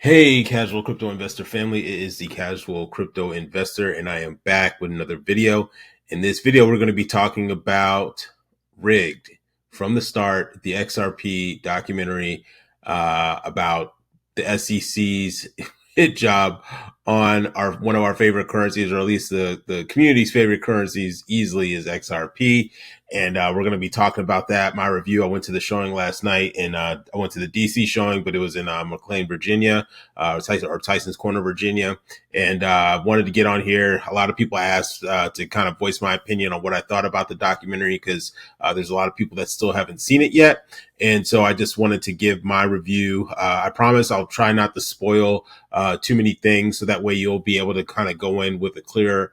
Hey, casual crypto investor family. It is the casual crypto investor, and I am back with another video. In this video, we're going to be talking about Rigged from the start, the XRP documentary about the SEC's hit job on our one of our favorite currencies, or at least the community's favorite currencies, easily is XRP. And we're going to be talking about that. My review. I went to the showing last night, and I went to the DC showing, but it was in McLean, Virginia, or Tyson's Corner, Virginia. And wanted to get on here. A lot of people asked to kind of voice my opinion on what I thought about the documentary, because there's a lot of people that still haven't seen it yet. And so I just wanted to give my review. I promise I'll try not to spoil too many things, so that way you'll be able to kind of go in with a clear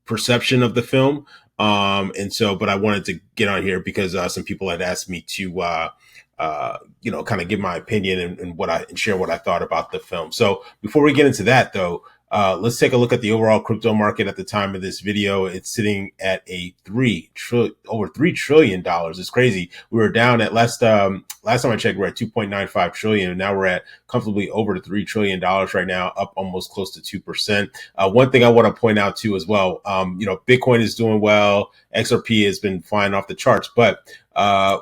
perception of the film. But I wanted to get on here because some people had asked me to, kind of give my opinion and share what I thought about the film. So before we get into that, though, let's take a look at the overall crypto market at the time of this video. It's sitting at over $3 trillion. It's crazy. We were down at last time I checked, we're at 2.95 trillion. And now we're at comfortably over $3 trillion right now, up almost close to 2%. One thing I want to point out too as well, Bitcoin is doing well. XRP has been flying off the charts, but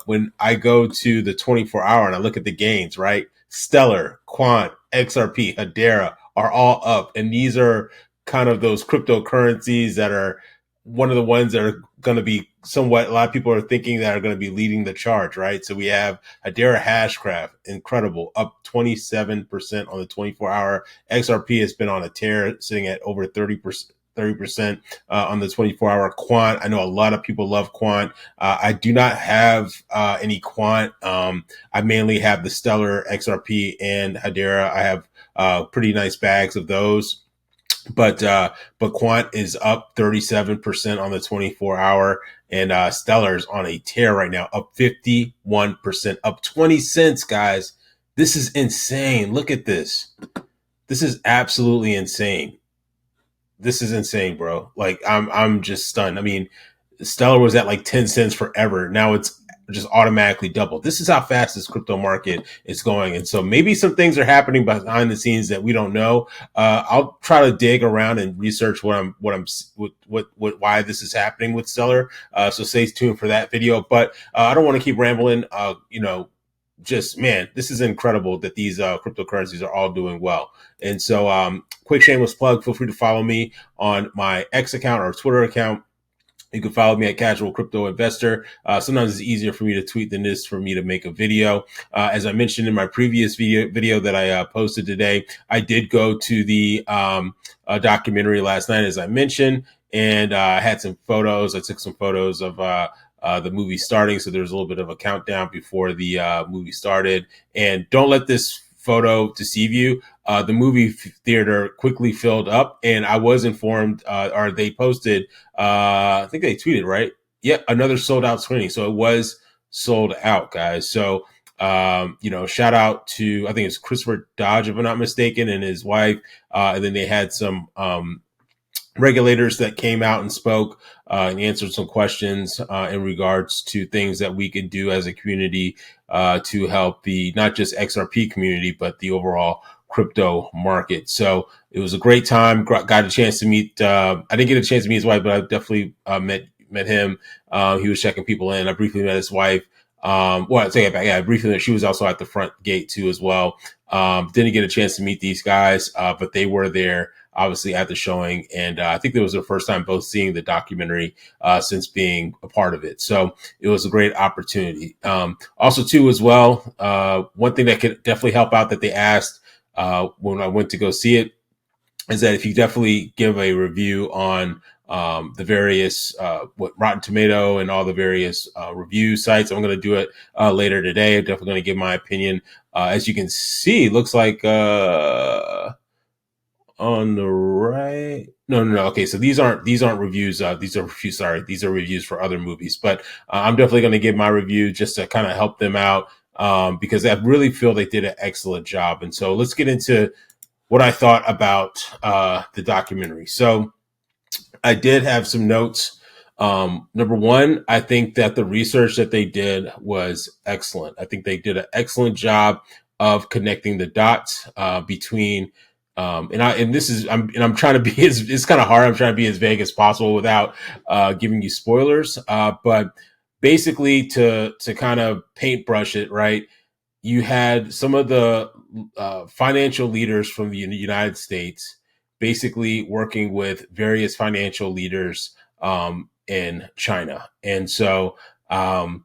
when I go to the 24-hour and I look at the gains, right? Stellar, Quant, XRP, Hedera are all up. And these are kind of those cryptocurrencies that are one of the ones that are going to be somewhat, a lot of people are thinking that are going to be leading the charge, right? So we have Hedera Hashcraft, incredible, up 27% on the 24-hour. XRP has been on a tear, sitting at over 30% on the 24-hour. Quant, I know a lot of people love Quant. I do not have any Quant. I mainly have the Stellar, XRP, and Hedera. I have pretty nice bags of those. But Quant is up 37% on the 24-hour, and Stellar's on a tear right now, up 51%, up 20 cents, guys. This is insane. Look at this. This is absolutely insane. This is insane, bro. Like I'm just stunned. I mean, Stellar was at like 10 cents forever. Now it's just automatically doubled. This is how fast this crypto market is going. And so maybe some things are happening behind the scenes that we don't know. I'll try to dig around and research why this is happening with Stellar. So stay tuned for that video, but I don't want to keep rambling. Just, man, this is incredible that these cryptocurrencies are all doing well. And so quick shameless plug, feel free to follow me on my X account or Twitter account. You can follow me at Casual Crypto Investor. Sometimes it's easier for me to tweet than it is for me to make a video. As I mentioned in my previous video that I posted today, I did go to the documentary last night, as I mentioned, and I had some photos. I took some photos of the movie starting, so there's a little bit of a countdown before the movie started. And don't let this photo deceive you. The movie theater quickly filled up, and I was informed, or they posted, I think they tweeted, right? Yeah, another sold out screening. So it was sold out, guys. So, shout out to, I think it's Christopher Dodge, if I'm not mistaken, and his wife. And then they had some regulators that came out and spoke and answered some questions in regards to things that we could do as a community to help the not just XRP community, but the overall crypto market. So it was a great time. Got a chance to meet. I didn't get a chance to meet his wife, but I definitely met him. He was checking people in. I briefly met his wife. I take it back. Yeah, briefly. She was also at the front gate too, as well. Didn't get a chance to meet these guys, but they were there, obviously, at the showing. And I think it was their first time both seeing the documentary since being a part of it. So it was a great opportunity. Also, too, as well, one thing that could definitely help out that they asked when I went to go see it is that if you definitely give a review on the various Rotten Tomato and all the various review sites. I'm going to do it later today. I'm definitely going to give my opinion. As you can see, it looks like on the right. No. Okay, so these aren't reviews. These are reviews. Sorry, these are reviews for other movies. But I'm definitely going to give my review just to kind of help them out because I really feel they did an excellent job. And so let's get into what I thought about the documentary. So I did have some notes. Number one, I think that the research that they did was excellent. I think they did an excellent job of connecting the dots between. I'm trying to be it's kind of hard. I'm trying to be as vague as possible without giving you spoilers. But basically, to kind of paintbrush it, right? You had some of the financial leaders from the United States basically working with various financial leaders in China. And so, and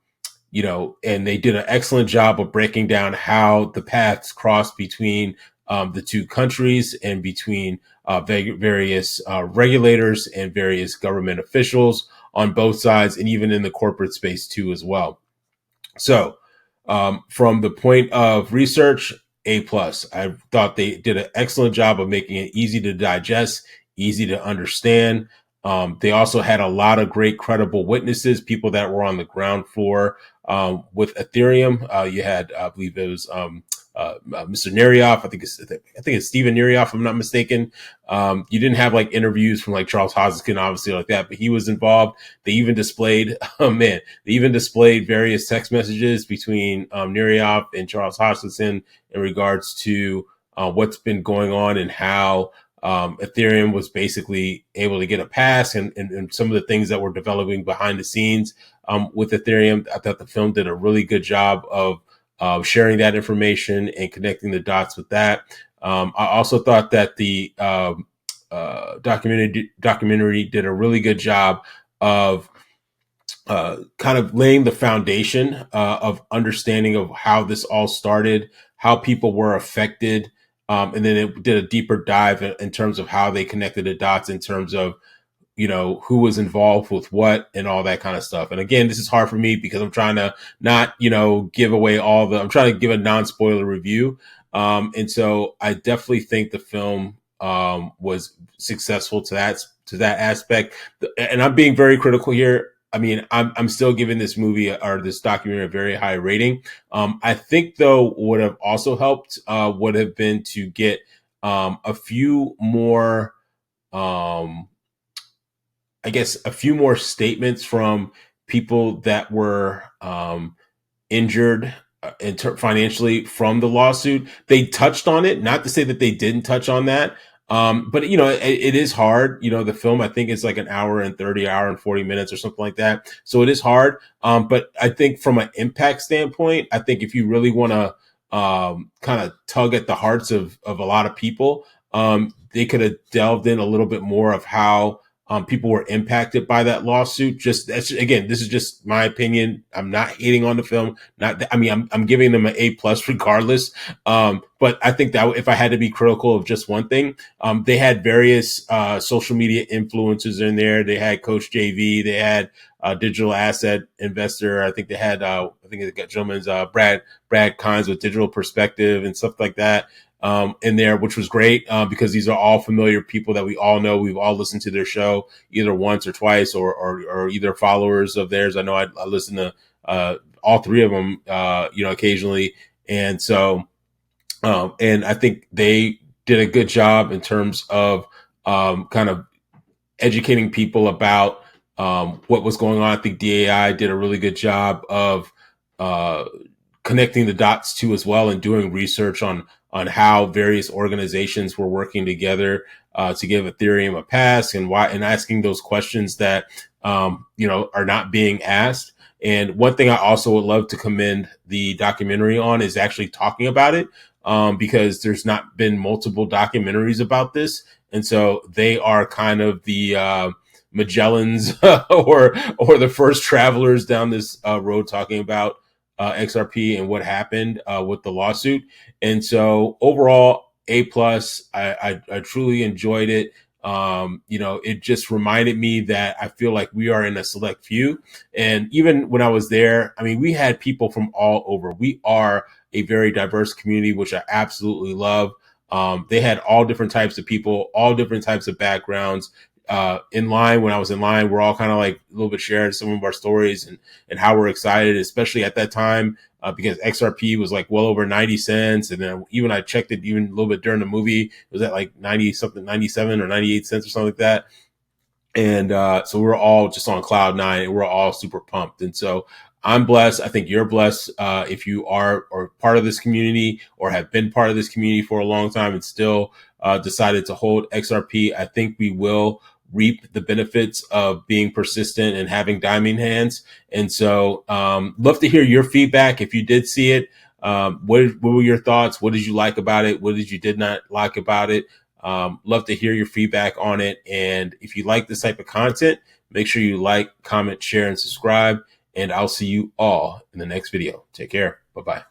they did an excellent job of breaking down how the paths crossed between the two countries and between various regulators and various government officials on both sides, and even in the corporate space too, as well. So, from the point of research, A plus. I thought they did an excellent job of making it easy to digest, easy to understand. They also had a lot of great credible witnesses, people that were on the ground floor with Ethereum. You had, I believe it was Mr. Nerioff. I think it's Steven Nerioff, if I'm not mistaken. You didn't have like interviews from like Charles Hoskin, obviously like that, but he was involved. They even displayed, they even displayed various text messages between Nerioff and Charles Hoskinson in regards to what's been going on and how Ethereum was basically able to get a pass and some of the things that were developing behind the scenes with Ethereum. I thought the film did a really good job of sharing that information and connecting the dots with that. I also thought that the documentary did a really good job of kind of laying the foundation of understanding of how this all started, how people were affected, and then it did a deeper dive in terms of how they connected the dots in terms of who was involved with what and all that kind of stuff. And again, this is hard for me because I'm trying to not, give away I'm trying to give a non-spoiler review. And so I definitely think the film was successful to that aspect. And I'm being very critical here. I mean, I'm still giving this movie or this documentary a very high rating. I think though, would have also helped would have been to get a few more, I guess, a few more statements from people that were injured financially from the lawsuit. They touched on it, not to say that they didn't touch on that. But it is hard. The film, I think, is like an hour and 30, hour and 40 minutes or something like that. So it is hard. But I think from an impact standpoint, I think if you really want to kind of tug at the hearts of a lot of people, they could have delved in a little bit more of how people were impacted by that lawsuit. Again, this is just my opinion. I'm not hating on the film. I'm giving them an A plus regardless. But I think that if I had to be critical of just one thing, they had various social media influencers in there. They had Coach JV. They had digital asset investor. I think they had the gentleman's Brad Kynes with Digital Perspective and stuff like that. In there, which was great because these are all familiar people that we all know. We've all listened to their show either once or twice, or either followers of theirs. I know I listen to all three of them, occasionally, and so and I think they did a good job in terms of kind of educating people about what was going on. I think DAI did a really good job of connecting the dots too as well, and doing research on how various organizations were working together to give Ethereum a pass, and why, and asking those questions that are not being asked. And one thing I also would love to commend the documentary on is actually talking about it, because there's not been multiple documentaries about this, and so they are kind of the Magellans or the first travelers down this road talking about XRP and what happened with the lawsuit. And so overall, A plus. I truly enjoyed it. It just reminded me that I feel like we are in a select few. And even when I was there, I mean, we had people from all over. We are a very diverse community, which I absolutely love. They had all different types of people, all different types of backgrounds. In line, when I was in line, we're all kind of like a little bit sharing some of our stories and how we're excited, especially at that time, because XRP was like well over 90 cents. And then even I checked it even a little bit during the movie, it was at like 90 something, 97 or 98 cents or something like that. And so we're all just on cloud nine, and we're all super pumped. And so I'm blessed. I think you're blessed if you are or part of this community or have been part of this community for a long time and still decided to hold XRP. I think we will reap the benefits of being persistent and having diamond hands. And so love to hear your feedback. If you did see it, what were your thoughts? What did you like about it? What did you did not like about it? Love to hear your feedback on it. And if you like this type of content, make sure you like, comment, share, and subscribe. And I'll see you all in the next video. Take care. Bye-bye.